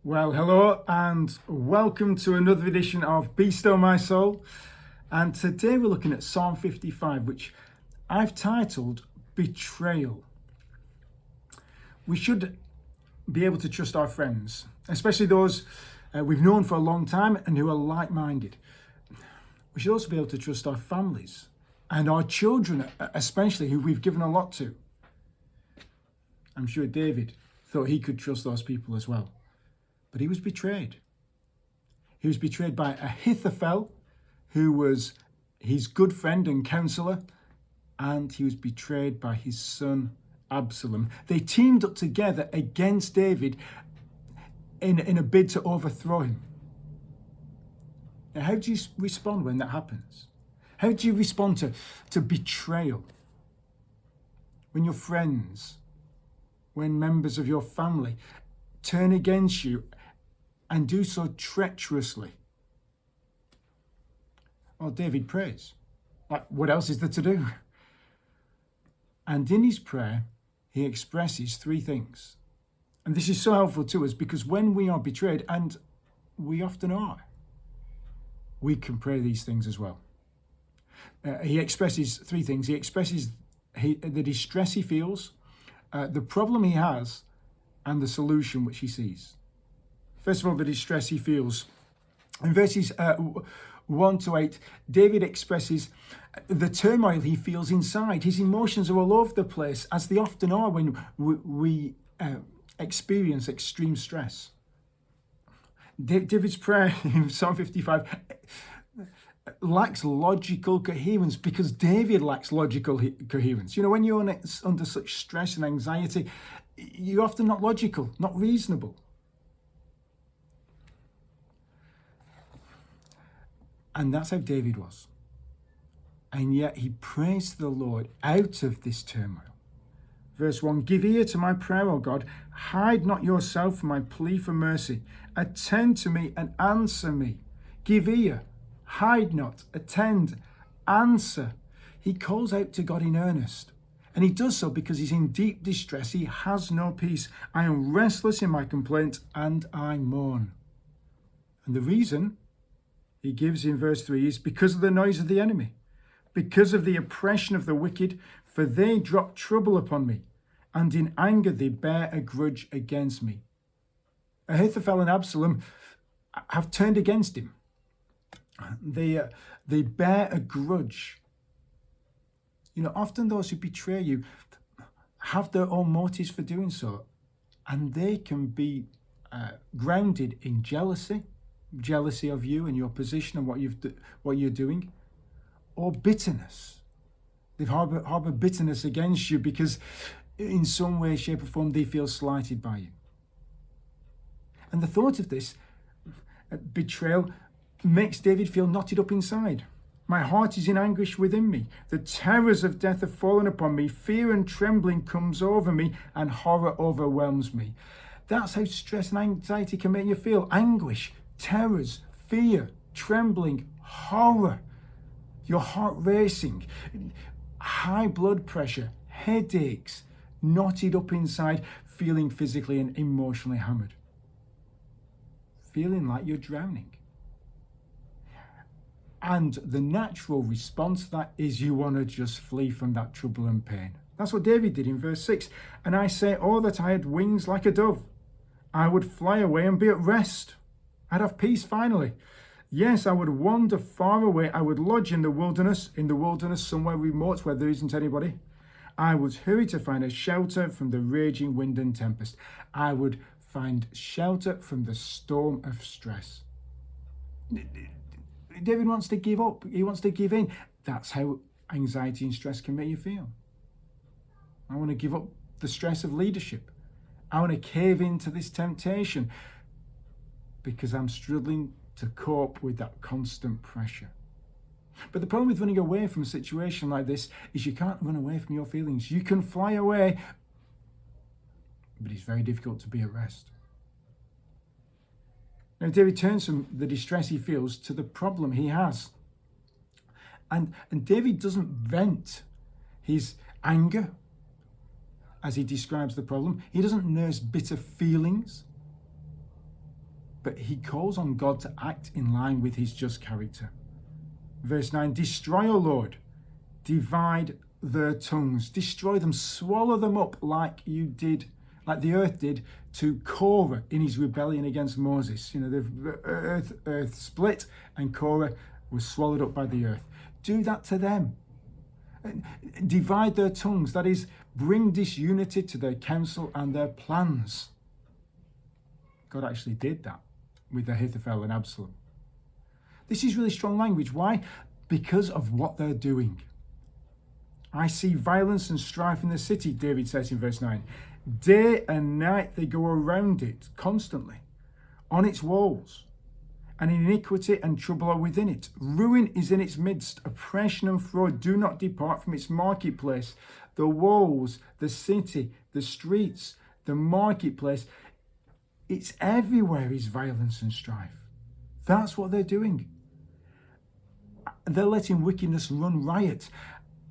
Well, hello and welcome to another edition of Be Still My Soul. And today we're looking at Psalm 55, which I've titled Betrayal. We should be able to trust our friends, especially those we've known for a long time and who are like-minded. We should also be able to trust our families and our children, especially, who we've given a lot to. I'm sure David thought he could trust those people as well. But he was betrayed. He was betrayed by Ahithophel, who was his good friend and counselor, and he was betrayed by his son Absalom. They teamed up together against David in a bid to overthrow him. Now, how do you respond when that happens? How do you respond to betrayal? When your friends, when members of your family turn against you and do so treacherously? Well, David prays. Like, what else is there to do? And in his prayer, he expresses three things. And this is so helpful to us because when we are betrayed, and we often are, we can pray these things as well. He expresses three things. He expresses the distress he feels, the problem he has, and the solution which he sees. First of all, the distress he feels. In verses 1 to 8, David expresses the turmoil he feels inside. His emotions are all over the place, as they often are when we experience extreme stress. David's prayer in Psalm 55 lacks logical coherence because David lacks logical coherence. You know, when you're under such stress and anxiety, you're often not logical, not reasonable. And that's how David was. And yet he prays to the Lord out of this turmoil. Verse 1, give ear to my prayer, O God. Hide not yourself from my plea for mercy. Attend to me and answer me. Give ear, hide not, attend, answer. He calls out to God in earnest. And he does so because he's in deep distress. He has no peace. I am restless in my complaint and I mourn. And the reason he gives in verse 3 is because of the noise of the enemy, because of the oppression of the wicked, for they drop trouble upon me, and in anger they bear a grudge against me. Ahithophel and Absalom have turned against him. They bear a grudge. You know, often those who betray you have their own motives for doing so, and they can be grounded in jealousy of you and your position and what you're doing, or bitterness. They harbor bitterness against you because in some way, shape or form, they feel slighted by you. And the thought of this betrayal makes David feel knotted up inside. My heart is in anguish within me. The terrors of death have fallen upon me. Fear and trembling comes over me, and horror overwhelms me. That's how stress and anxiety can make you feel. Anguish, terrors, fear, trembling, horror. Your heart racing, high blood pressure, headaches, knotted up inside, feeling physically and emotionally hammered. Feeling like you're drowning. And the natural response to that is you want to just flee from that trouble and pain. That's what David did in verse 6. And I say, oh, that I had wings like a dove. I would fly away and be at rest. I'd have peace finally. Yes, I would wander far away. I would lodge in the wilderness somewhere remote where there isn't anybody. I would hurry to find a shelter from the raging wind and tempest. I would find shelter from the storm of stress. David wants to give up. He wants to give in. That's how anxiety and stress can make you feel. I want to give up the stress of leadership. I want to cave into this temptation because I'm struggling to cope with that constant pressure. But the problem with running away from a situation like this is you can't run away from your feelings. You can fly away, but it's very difficult to be at rest. Now, David turns from the distress he feels to the problem he has. And David doesn't vent his anger as he describes the problem. He doesn't nurse bitter feelings. but he calls on God to act in line with his just character. Verse 9, destroy, O Lord, divide their tongues, destroy them, swallow them up like the earth did to Korah in his rebellion against Moses. The earth split and Korah was swallowed up by the earth. Do that to them. Divide their tongues, that is, bring disunity to their counsel and their plans. God actually did that with Ahithophel and Absalom. This is really strong language. Why? Because of what they're doing. I see violence and strife in the city, David says in verse 9. Day and night they go around it constantly, on its walls, and iniquity and trouble are within it. Ruin is in its midst. Oppression and fraud do not depart from its marketplace. The walls, the city, the streets, the marketplace, it's everywhere is violence and strife. That's what they're doing. They're letting wickedness run riot.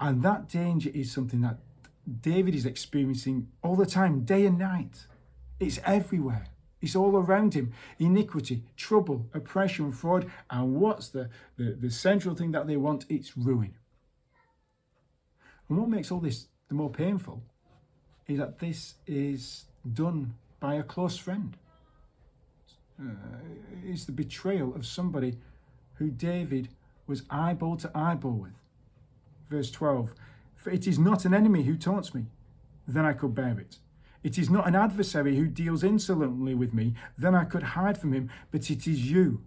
And that danger is something that David is experiencing all the time, day and night. It's everywhere. It's all around him. Iniquity, trouble, oppression, fraud. And what's the central thing that they want? It's ruin. And what makes all this the more painful is that this is done by a close friend. It's the betrayal of somebody who David was eyeball to eyeball with. Verse 12, for it is not an enemy who taunts me, then I could bear it. It is not an adversary who deals insolently with me, then I could hide from him, but it is you,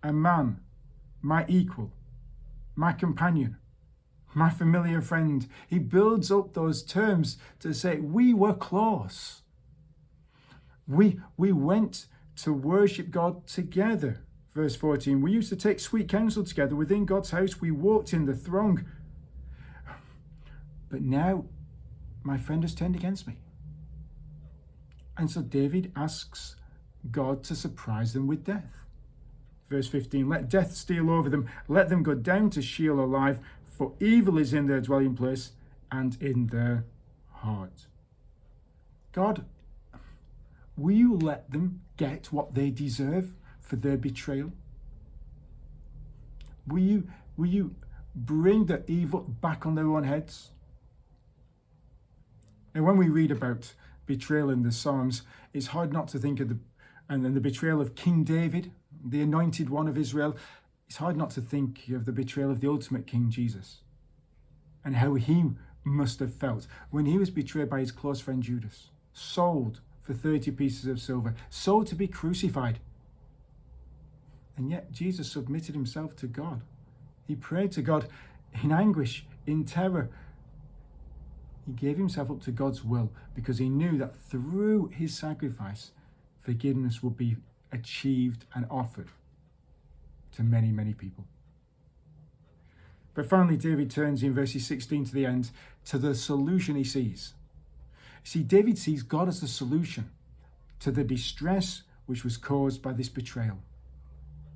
a man, my equal, my companion, my familiar friend. He builds up those terms to say, we were close. We went to worship God together. Verse 14, we used to take sweet counsel together within God's house. We walked in the throng. But now my friend has turned against me. And so David asks God to surprise them with death. Verse 15, let death steal over them. Let them go down to Sheol alive, for evil is in their dwelling place and in their heart. God, will you let them get what they deserve for their betrayal? Will you bring the evil back on their own heads? And when we read about betrayal in the Psalms, it's hard not to think of the betrayal of King David, the anointed one of Israel. It's hard not to think of the betrayal of the ultimate King Jesus and how he must have felt when he was betrayed by his close friend Judas, sold for 30 pieces of silver, sold to be crucified. And yet Jesus submitted himself to God. He prayed to God in anguish, in terror. He gave himself up to God's will because he knew that through his sacrifice, forgiveness would be achieved and offered to many, many people. But finally, David turns in verses 16 to the end to the solution he sees. See, David sees God as the solution to the distress which was caused by this betrayal.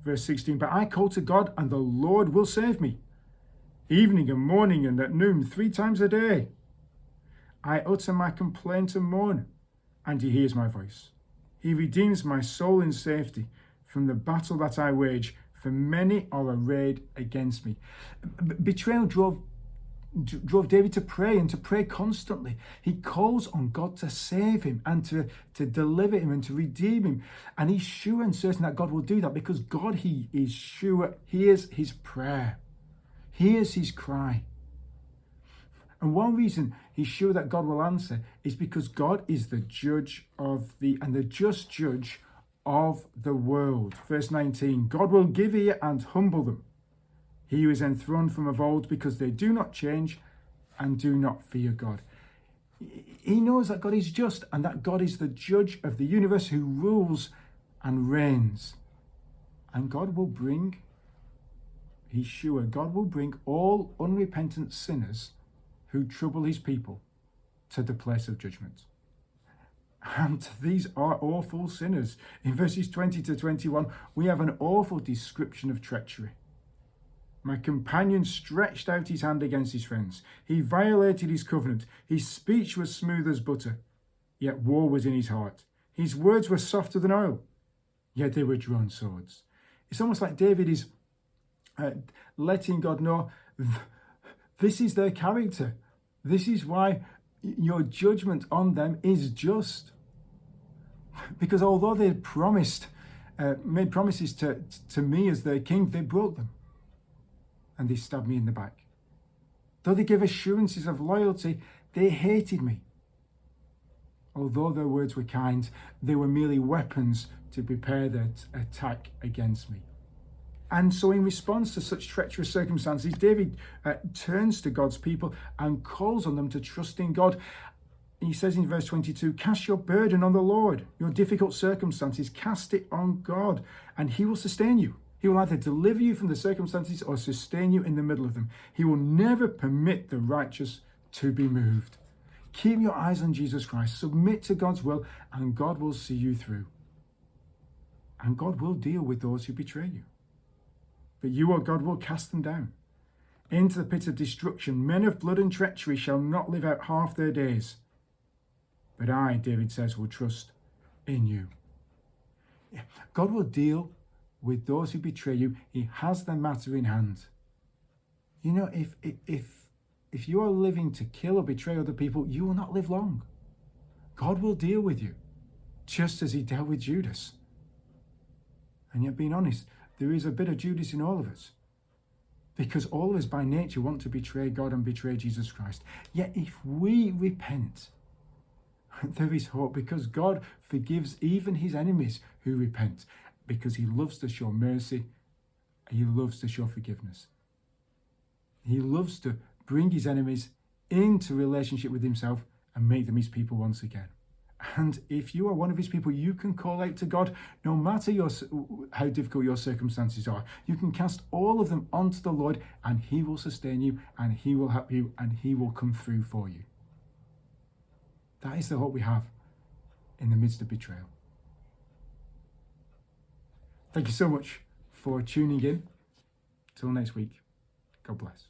Verse 16, but I call to God and the Lord will save me. Evening and morning and at noon, 3 times a day. I utter my complaint and mourn, and he hears my voice. He redeems my soul in safety from the battle that I wage, for many are arrayed against me. Betrayal drove David to pray and to pray constantly. He calls on God to save him and to deliver him and to redeem him. And he's sure and certain that God will do that because God, he is sure, hears his prayer, hears his cry. And one reason he's sure that God will answer is because God is the judge and the just judge of the world. Verse 19, God will give ear and humble them. He who is enthroned from of old, because they do not change and do not fear God. He knows that God is just and that God is the judge of the universe who rules and reigns. And God will bring, he's sure, God will bring all unrepentant sinners who trouble his people to the place of judgment. And these are awful sinners. In verses 20 to 21, we have an awful description of treachery. My companion stretched out his hand against his friends. He violated his covenant. His speech was smooth as butter, yet war was in his heart. His words were softer than oil, yet they were drawn swords. It's almost like David is letting God know this is their character. This is why your judgment on them is just. Because although they made promises to me as their king, they broke them. And they stabbed me in the back. Though they gave assurances of loyalty, they hated me. Although their words were kind, they were merely weapons to prepare their attack against me. And so in response to such treacherous circumstances, David turns to God's people and calls on them to trust in God. He says in verse 22, cast your burden on the Lord, your difficult circumstances, cast it on God, and he will sustain you. He will either deliver you from the circumstances or sustain you in the middle of them. He will never permit the righteous to be moved. Keep your eyes on Jesus Christ, submit to God's will, and God will see you through. And God will deal with those who betray you. But you, O God, will cast them down into the pit of destruction. Men of blood and treachery shall not live out half their days. But I, David says, will trust in you. God will deal with those who betray you. He has the matter in hand. You know, if you are living to kill or betray other people, you will not live long. God will deal with you, just as he dealt with Judas. And yet, being honest, there is a bit of Judas in all of us. Because all of us by nature want to betray God and betray Jesus Christ. Yet if we repent, there is hope, because God forgives even his enemies who repent, because he loves to show mercy, he loves to show forgiveness. He loves to bring his enemies into relationship with himself and make them his people once again. And if you are one of his people, you can call out to God, no matter how difficult your circumstances are. You can cast all of them onto the Lord, and he will sustain you, and he will help you, and he will come through for you. That is the hope we have in the midst of betrayal. Thank you so much for tuning in. Till next week, God bless.